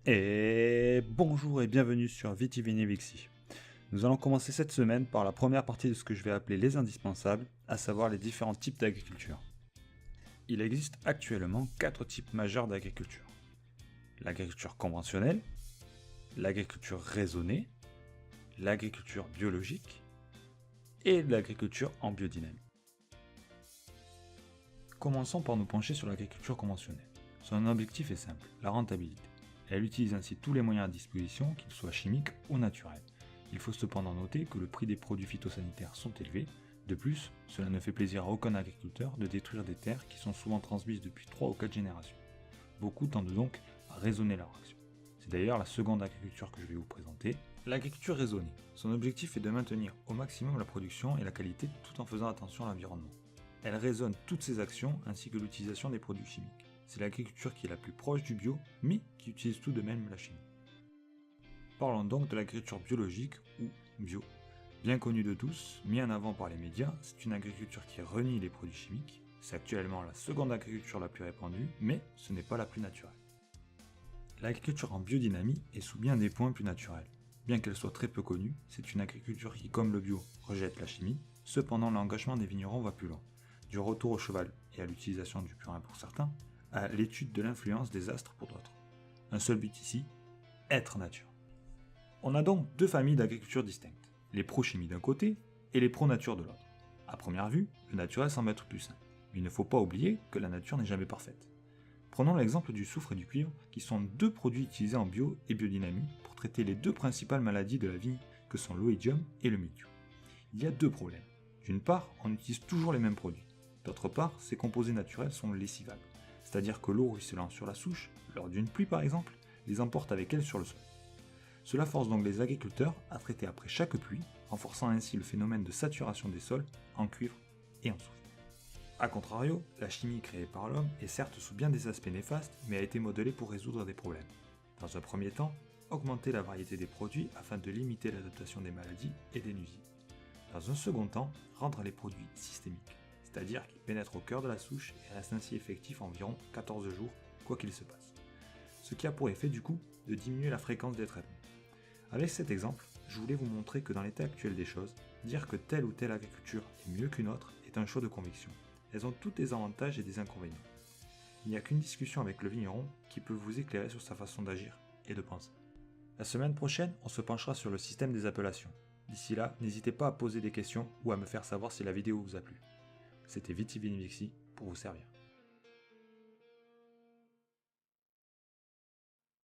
Et bonjour et bienvenue sur Vitivinivixi. Nous allons commencer cette semaine par la première partie de ce que je vais appeler les indispensables, à savoir les différents types d'agriculture. Il existe actuellement 4 types majeurs d'agriculture. L'agriculture conventionnelle, l'agriculture raisonnée, l'agriculture biologique et l'agriculture en biodynamie. Commençons par nous pencher sur l'agriculture conventionnelle. Son objectif est simple, la rentabilité. Elle utilise ainsi tous les moyens à disposition, qu'ils soient chimiques ou naturels. Il faut cependant noter que le prix des produits phytosanitaires sont élevés. De plus, cela ne fait plaisir à aucun agriculteur de détruire des terres qui sont souvent transmises depuis 3 ou 4 générations. Beaucoup tendent donc à raisonner leur action. C'est d'ailleurs la seconde agriculture que je vais vous présenter, l'agriculture raisonnée. Son objectif est de maintenir au maximum la production et la qualité tout en faisant attention à l'environnement. Elle raisonne toutes ses actions ainsi que l'utilisation des produits chimiques. C'est l'agriculture qui est la plus proche du bio, mais qui utilise tout de même la chimie. Parlons donc de l'agriculture biologique ou bio. Bien connue de tous, mis en avant par les médias, c'est une agriculture qui renie les produits chimiques. C'est actuellement la seconde agriculture la plus répandue, mais ce n'est pas la plus naturelle. L'agriculture en biodynamie est sous bien des points plus naturels. Bien qu'elle soit très peu connue, c'est une agriculture qui, comme le bio, rejette la chimie. Cependant, l'engagement des vignerons va plus loin. Du retour au cheval et à l'utilisation du purin pour certains, à l'étude de l'influence des astres pour d'autres. Un seul but ici, être nature. On a donc deux familles d'agriculture distinctes, les pro-chimie d'un côté et les pro-nature de l'autre. À première vue, le naturel semble être plus sain, mais il ne faut pas oublier que la nature n'est jamais parfaite. Prenons l'exemple du soufre et du cuivre, qui sont deux produits utilisés en bio et biodynamie pour traiter les deux principales maladies de la vigne que sont l'oïdium et le mildiou. Il y a deux problèmes. D'une part, on utilise toujours les mêmes produits. D'autre part, ces composés naturels sont lessivables. C'est-à-dire que l'eau ruisselant sur la souche, lors d'une pluie par exemple, les emporte avec elle sur le sol. Cela force donc les agriculteurs à traiter après chaque pluie, renforçant ainsi le phénomène de saturation des sols en cuivre et en soufre. A contrario, la chimie créée par l'homme est certes sous bien des aspects néfastes, mais a été modelée pour résoudre des problèmes. Dans un premier temps, augmenter la variété des produits afin de limiter l'adaptation des maladies et des nuisibles. Dans un second temps, rendre les produits systémiques, c'est-à-dire qu'ils pénètrent au cœur de la souche et restent ainsi effectifs environ 14 jours, quoi qu'il se passe. Ce qui a pour effet du coup de diminuer la fréquence des traitements. Avec cet exemple, je voulais vous montrer que dans l'état actuel des choses, dire que telle ou telle agriculture est mieux qu'une autre est un choix de conviction. Elles ont toutes des avantages et des inconvénients. Il n'y a qu'une discussion avec le vigneron qui peut vous éclairer sur sa façon d'agir et de penser. La semaine prochaine, on se penchera sur le système des appellations. D'ici là, n'hésitez pas à poser des questions ou à me faire savoir si la vidéo vous a plu. C'était Vitivinivixi pour vous servir.